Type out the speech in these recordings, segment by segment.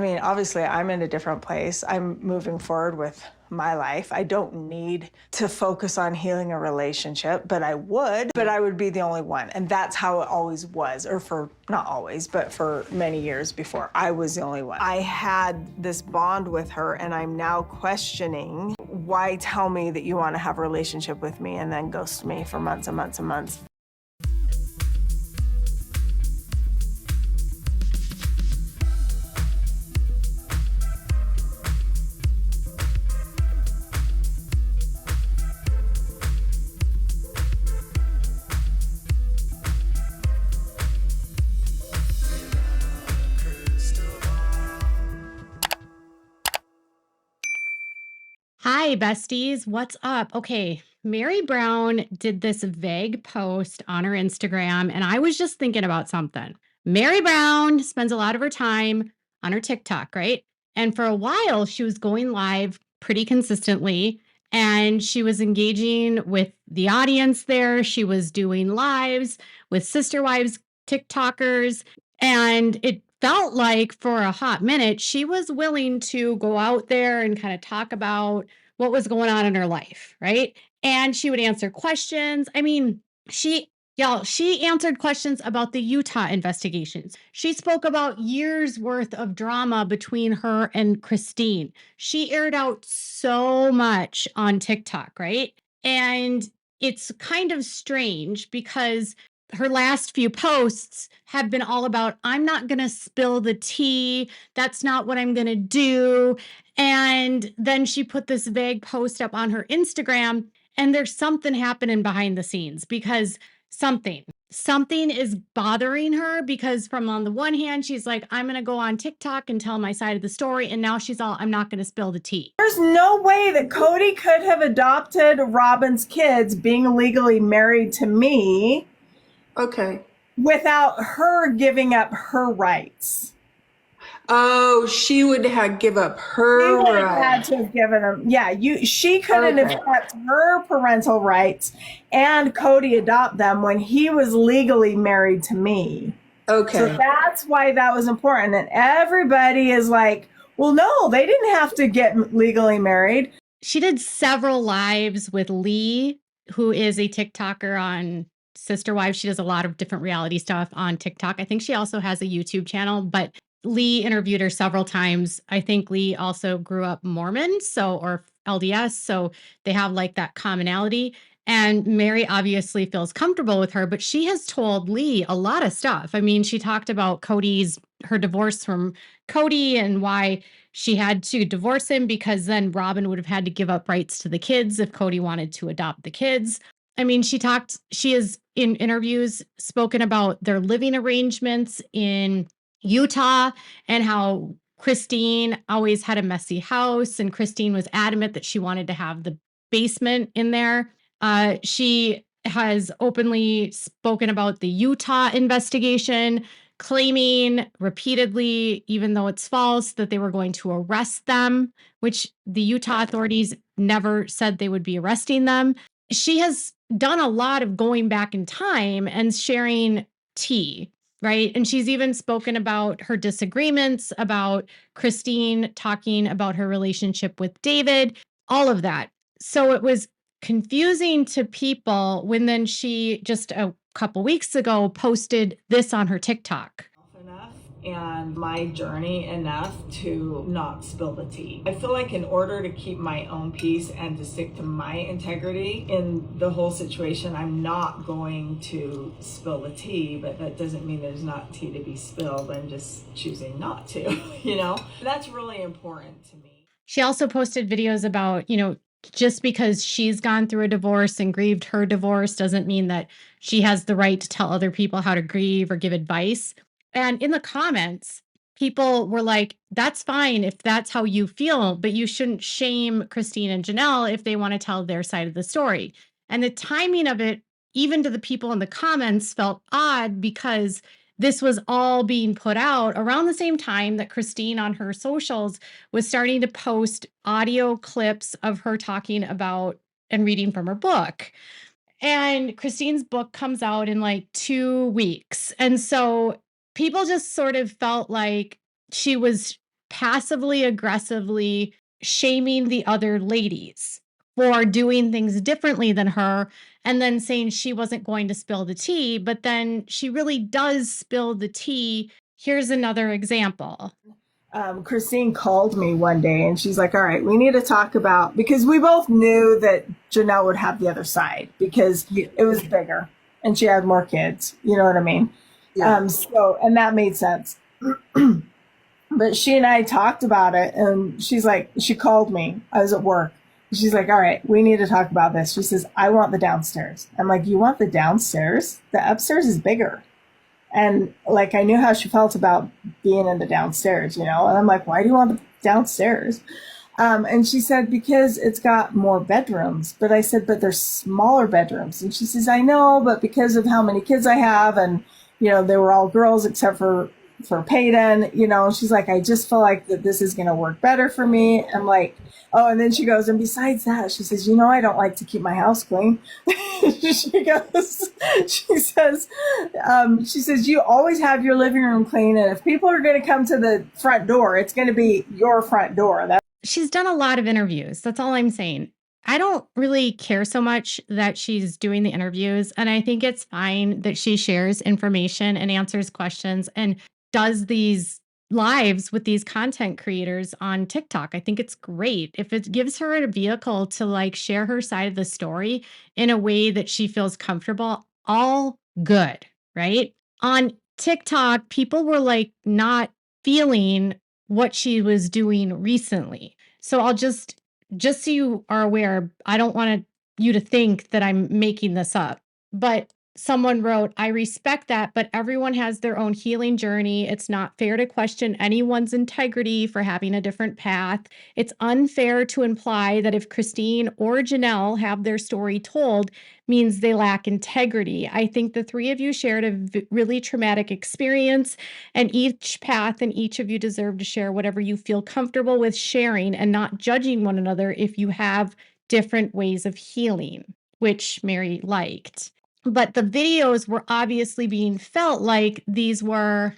I mean, obviously, I'm in a different place. I'm moving forward with my life. I don't need to focus on healing a relationship, but I would be the only one. And that's how it always was, or for not always, but for many years before, I was the only one. I had this bond with her, and I'm now questioning, why tell me that you want to have a relationship with me and then ghost me for months and months and months? Hi, besties. What's up? Okay, Meri Brown did this vague post on her Instagram, and I was just thinking about something. Meri Brown spends a lot of her time on her TikTok, right? And for a while, she was going live pretty consistently, and she was engaging with the audience there. She was doing lives with Sister Wives TikTokers, and it felt like for a hot minute, she was willing to go out there and kind of talk about what was going on in her life, right? And she would answer questions. I mean, she answered questions about the Utah investigations. She spoke about years worth of drama between her and Christine. She aired out so much on TikTok, right? And it's kind of strange because her last few posts have been all about, I'm not going to spill the tea. That's not what I'm going to do. And then she put this vague post up on her Instagram, and there's something happening behind the scenes because something is bothering her because from on the one hand, she's like, I'm going to go on TikTok and tell my side of the story. And now she's all, I'm not going to spill the tea. There's no way that Cody could have adopted Robin's kids being legally married to me. Okay. Without her giving up her rights. Oh, she would have give up her She would have right. had to have given him. Yeah, she couldn't have kept her parental rights and Cody adopt them when he was legally married to me. Okay. So that's why that was important. And everybody is like, well, no, they didn't have to get legally married. She did several lives with Lee, who is a TikToker on Sister Wives. She does a lot of different reality stuff on TikTok. I think she also has a YouTube channel, but Lee interviewed her several times. I think Lee also grew up Mormon, or LDS, so they have like that commonality. And Meri obviously feels comfortable with her, but she has told Lee a lot of stuff. I mean, she talked about her divorce from Cody and why she had to divorce him because then Robin would have had to give up rights to the kids if Cody wanted to adopt the kids. I mean, she has in interviews spoken about their living arrangements in Utah and how Christine always had a messy house, and Christine was adamant that she wanted to have the basement in there. She has openly spoken about the Utah investigation, claiming repeatedly, even though it's false, that they were going to arrest them, which the Utah authorities never said they would be arresting them. She has done a lot of going back in time and sharing tea, right? And she's even spoken about her disagreements, about Christine talking about her relationship with David, all of that. So it was confusing to people when then she just a couple weeks ago posted this on her TikTok. Enough and my journey enough to not spill the tea. I feel like in order to keep my own peace and to stick to my integrity in the whole situation, I'm not going to spill the tea, but that doesn't mean there's not tea to be spilled. I'm just choosing not to, That's really important to me. She also posted videos about, just because she's gone through a divorce and grieved her divorce doesn't mean that she has the right to tell other people how to grieve or give advice. And in the comments, people were like, that's fine if that's how you feel, but you shouldn't shame Christine and Janelle if they want to tell their side of the story. And the timing of it, even to the people in the comments, felt odd because this was all being put out around the same time that Christine on her socials was starting to post audio clips of her talking about and reading from her book. And Christine's book comes out in like 2 weeks. And so people just sort of felt like she was passively aggressively shaming the other ladies for doing things differently than her, and then saying she wasn't going to spill the tea, but then she really does spill the tea. Here's another example. Christine called me one day and she's like, all right, we need to talk about, because we both knew that Janelle would have the other side because it was bigger and she had more kids. You know what I mean? Yeah. And that made sense. But she and I talked about it, and she's like, she called me. I was at work. She's like, all right, we need to talk about this. She says, I want the downstairs. I'm like, you want the downstairs? The upstairs is bigger. And like, I knew how she felt about being in the downstairs, you know? And I'm like, why do you want the downstairs? And she said, because it's got more bedrooms. But I said, but there's smaller bedrooms. And she says, I know, but because of how many kids I have, and, you know, they were all girls except for Peyton, you know, she's like, I just feel like that this is going to work better for me. I'm like, oh, and then she goes, and besides that, she says, you know, I don't like to keep my house clean. she says, you always have your living room clean. And if people are going to come to the front door, it's going to be your front door. She's done a lot of interviews. That's all I'm saying. I don't really care so much that she's doing the interviews. And I think it's fine that she shares information and answers questions and does these lives with these content creators on TikTok. I think it's great. If it gives her a vehicle to like share her side of the story in a way that she feels comfortable, all good, right? On TikTok, people were like not feeling what she was doing recently. So I'll just so you are aware, I don't want you to think that I'm making this up, but someone wrote, I respect that, but everyone has their own healing journey. It's not fair to question anyone's integrity for having a different path. It's unfair to imply that if Christine or Janelle have their story told, means they lack integrity. I think the three of you shared a really traumatic experience, and each path and each of you deserve to share whatever you feel comfortable with sharing and not judging one another if you have different ways of healing, which Meri liked. But the videos were obviously being felt like these were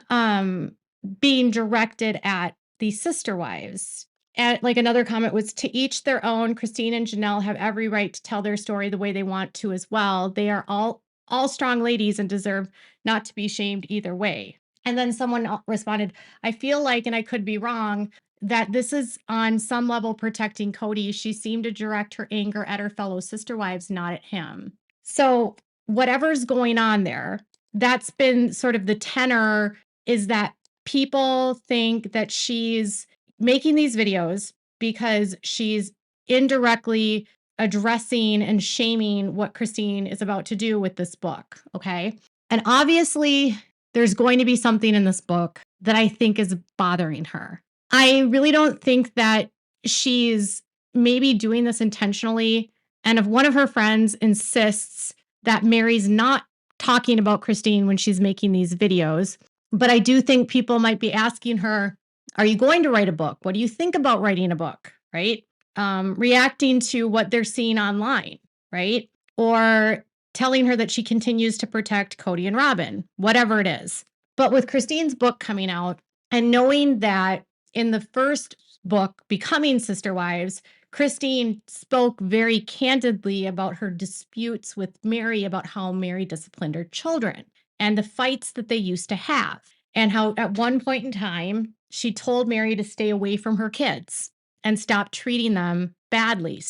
being directed at these sister wives. And like another comment was, to each their own. Christine and Janelle have every right to tell their story the way they want to as well. They are all strong ladies and deserve not to be shamed either way. And then someone responded, I feel like, and I could be wrong, that this is on some level protecting Cody. She seemed to direct her anger at her fellow sister wives, not at him. So whatever's going on there, that's been sort of the tenor, is that people think that she's making these videos because she's indirectly addressing and shaming what Christine is about to do with this book. Okay. And obviously, there's going to be something in this book that I think is bothering her. I really don't think that she's maybe doing this intentionally. And if one of her friends insists that Meri's not talking about Christine when she's making these videos, but I do think people might be asking her, are you going to write a book? What do you think about writing a book? Right? Reacting to what they're seeing online, right? Or telling her that she continues to protect Cody and Robin, whatever it is. But with Christine's book coming out and knowing that in the first book, Becoming Sister Wives, Christine spoke very candidly about her disputes with Meri about how Meri disciplined her children and the fights that they used to have, and how at one point in time, she told Meri to stay away from her kids and stop treating them badly,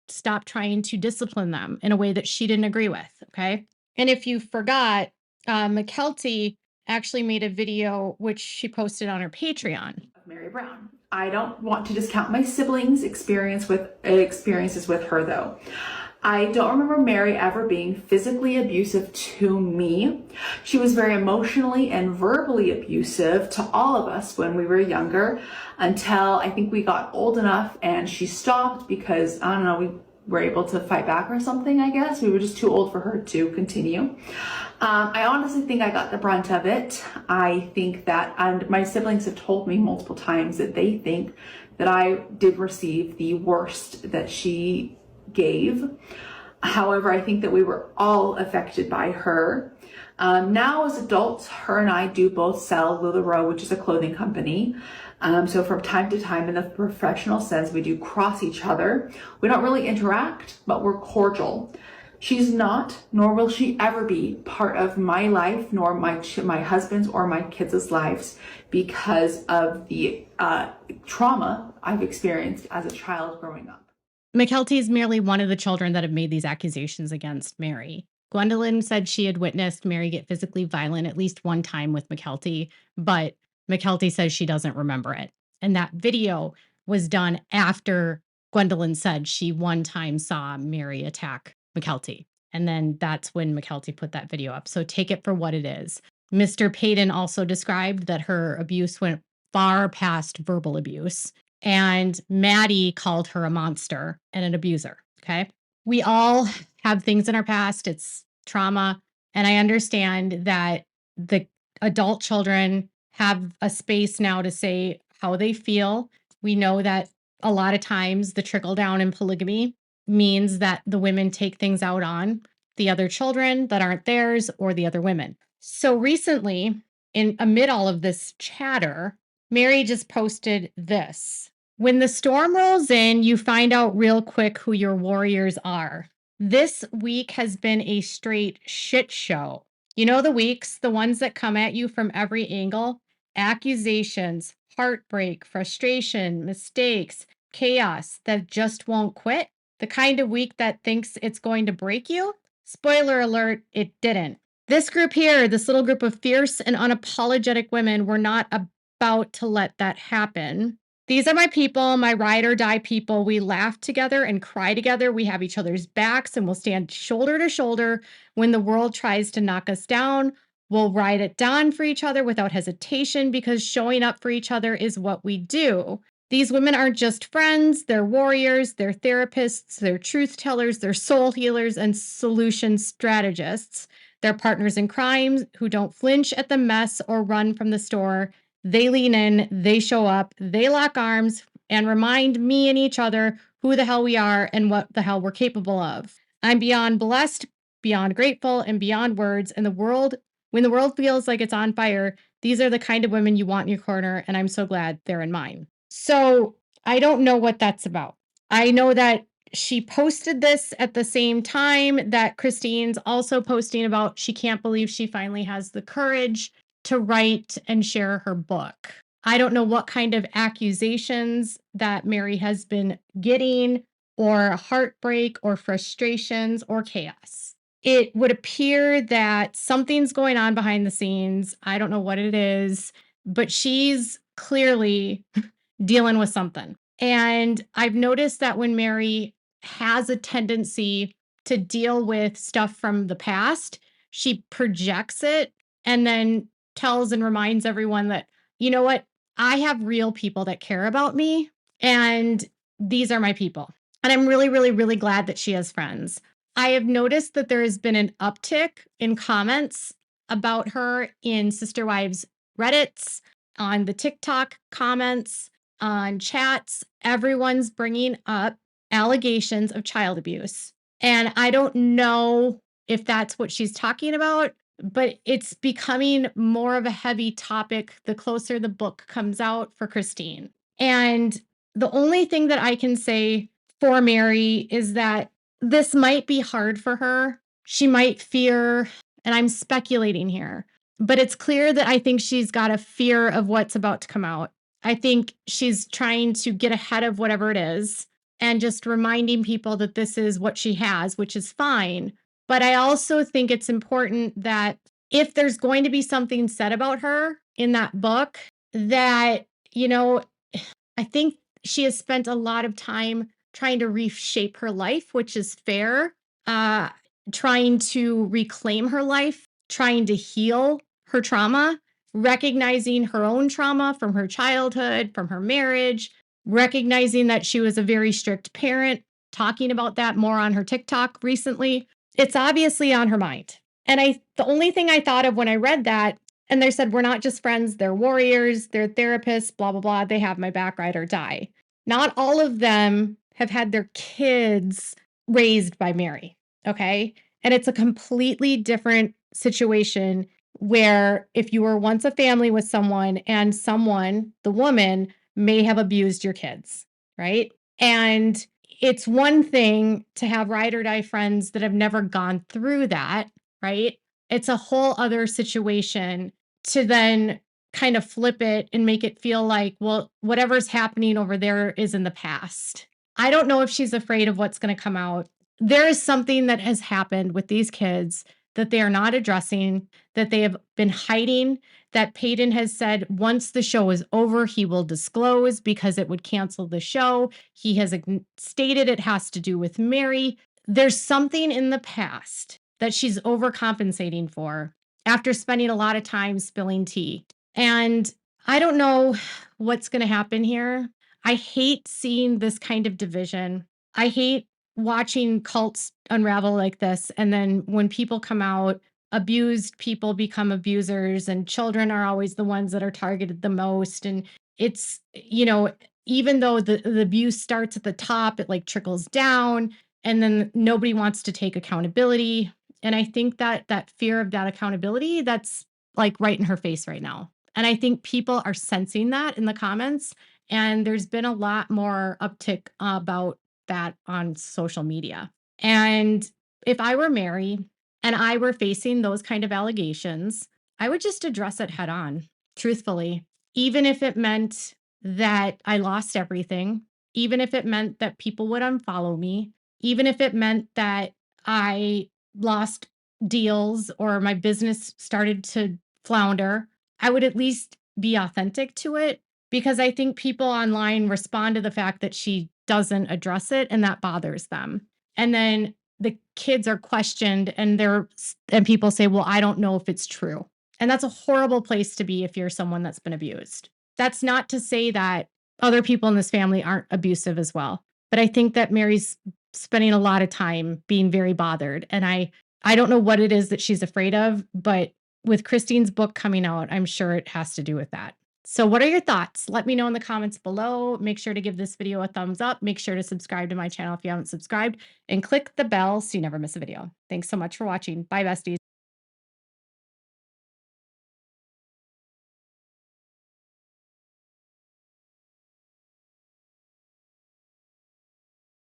stop trying to discipline them in a way that she didn't agree with, okay? And if you forgot, McKelty actually made a video which she posted on her Patreon. Meri Brown. I don't want to discount my siblings' experiences with her though. I don't remember Meri ever being physically abusive to me. She was very emotionally and verbally abusive to all of us when we were younger, until I think we got old enough and she stopped because, I don't know, we were able to fight back or something, I guess. We were just too old for her to continue. I honestly think I got the brunt of it. I think that, and my siblings have told me multiple times that they think that I did receive the worst that she gave. However, I think that we were all affected by her. Now as adults, her and I do both sell LuLaRoe, which is a clothing company. So from time to time, in the professional sense, we do cross each other. We don't really interact, but we're cordial. She's not, nor will she ever be, part of my life, nor my husband's or my kids' lives, because of the trauma I've experienced as a child growing up. McKelty is merely one of the children that have made these accusations against Meri. Gwendolyn said she had witnessed Meri get physically violent at least one time with McKelty, but McKelty says she doesn't remember it. And that video was done after Gwendolyn said she one time saw Meri attack McKelty. And then that's when McKelty put that video up. So take it for what it is. Mr. Payton also described that her abuse went far past verbal abuse. And Maddie called her a monster and an abuser. Okay. We all have things in our past. It's trauma. And I understand that the adult children have a space now to say how they feel. We know that a lot of times the trickle down in polygamy means that the women take things out on the other children that aren't theirs or the other women. So recently, amid all of this chatter, Meri just posted this. When the storm rolls in, you find out real quick who your warriors are. This week has been a straight shit show. You know the weeks, the ones that come at you from every angle? Accusations, heartbreak, frustration, mistakes, chaos that just won't quit. The kind of week that thinks it's going to break you? Spoiler alert, it didn't. This group here, this little group of fierce and unapologetic women, were not about to let that happen. These are my people, my ride or die people. We laugh together and cry together. We have each other's backs and we'll stand shoulder to shoulder when the world tries to knock us down. We'll ride it down for each other without hesitation because showing up for each other is what we do. These women aren't just friends, they're warriors, they're therapists, they're truth tellers, they're soul healers and solution strategists. They're partners in crime who don't flinch at the mess or run from the store. They lean in, they show up, they lock arms and remind me and each other who the hell we are and what the hell we're capable of. I'm beyond blessed, beyond grateful, and beyond words. And when the world feels like it's on fire, these are the kind of women you want in your corner, and I'm so glad they're in mine. So I don't know what that's about. I know that she posted this at the same time that Christine's also posting about she can't believe she finally has the courage to write and share her book. I don't know what kind of accusations that Meri has been getting, or heartbreak, or frustrations, or chaos. It would appear that something's going on behind the scenes. I don't know what it is, but she's clearly dealing with something. And I've noticed that when Meri has a tendency to deal with stuff from the past, she projects it and then tells and reminds everyone that, you know what, I have real people that care about me, and these are my people. And I'm really, really, really glad that she has friends. I have noticed that there has been an uptick in comments about her in Sister Wives Reddits, on the TikTok comments, on chats. Everyone's bringing up allegations of child abuse. And I don't know if that's what she's talking about, but it's becoming more of a heavy topic the closer the book comes out for Christine. And the only thing that I can say for Meri is that this might be hard for her. She might fear, and I'm speculating here, but it's clear that I think she's got a fear of what's about to come out. I think she's trying to get ahead of whatever it is and just reminding people that this is what she has, which is fine. But I also think it's important that if there's going to be something said about her in that book, that, I think she has spent a lot of time trying to reshape her life, which is fair, trying to reclaim her life, trying to heal her trauma, recognizing her own trauma from her childhood, from her marriage, recognizing that she was a very strict parent, talking about that more on her TikTok recently. It's obviously on her mind. And the only thing I thought of when I read that, and they said, we're not just friends, they're warriors, they're therapists, blah, blah, blah. They have my back, ride or die. Not all of them have had their kids raised by Meri, okay? And it's a completely different situation where if you were once a family with someone and someone, the woman, may have abused your kids, right? And it's one thing to have ride or die friends that have never gone through that, right? It's a whole other situation to then kind of flip it and make it feel like, well, whatever's happening over there is in the past. I don't know if she's afraid of what's going to come out. There is something that has happened with these kids that they are not addressing, that they have been hiding, that Peyton has said once the show is over, he will disclose because it would cancel the show. He has stated it has to do with Meri. There's something in the past that she's overcompensating for after spending a lot of time spilling tea. And I don't know what's going to happen here. I hate seeing this kind of division. I hate watching cults unravel like this. And then when people come out, abused people become abusers, and children are always the ones that are targeted the most. And it's, even though the abuse starts at the top, it like trickles down, and then nobody wants to take accountability. And I think that fear of that accountability, that's like right in her face right now. And I think people are sensing that in the comments. And there's been a lot more uptick about that on social media. And if I were Meri and I were facing those kind of allegations, I would just address it head on, truthfully, even if it meant that I lost everything, even if it meant that people would unfollow me, even if it meant that I lost deals or my business started to flounder. I would at least be authentic to it, because I think people online respond to the fact that she doesn't address it, and that bothers them. And then the kids are questioned, and people say, well, I don't know if it's true. And that's a horrible place to be if you're someone that's been abused. That's not to say that other people in this family aren't abusive as well. But I think that Meri's spending a lot of time being very bothered. And I don't know what it is that she's afraid of, but with Christine's book coming out, I'm sure it has to do with that. So what are your thoughts? Let me know in the comments below. Make sure to give this video a thumbs up. Make sure to subscribe to my channel if you haven't subscribed, and click the bell so you never miss a video. Thanks so much for watching. Bye, besties.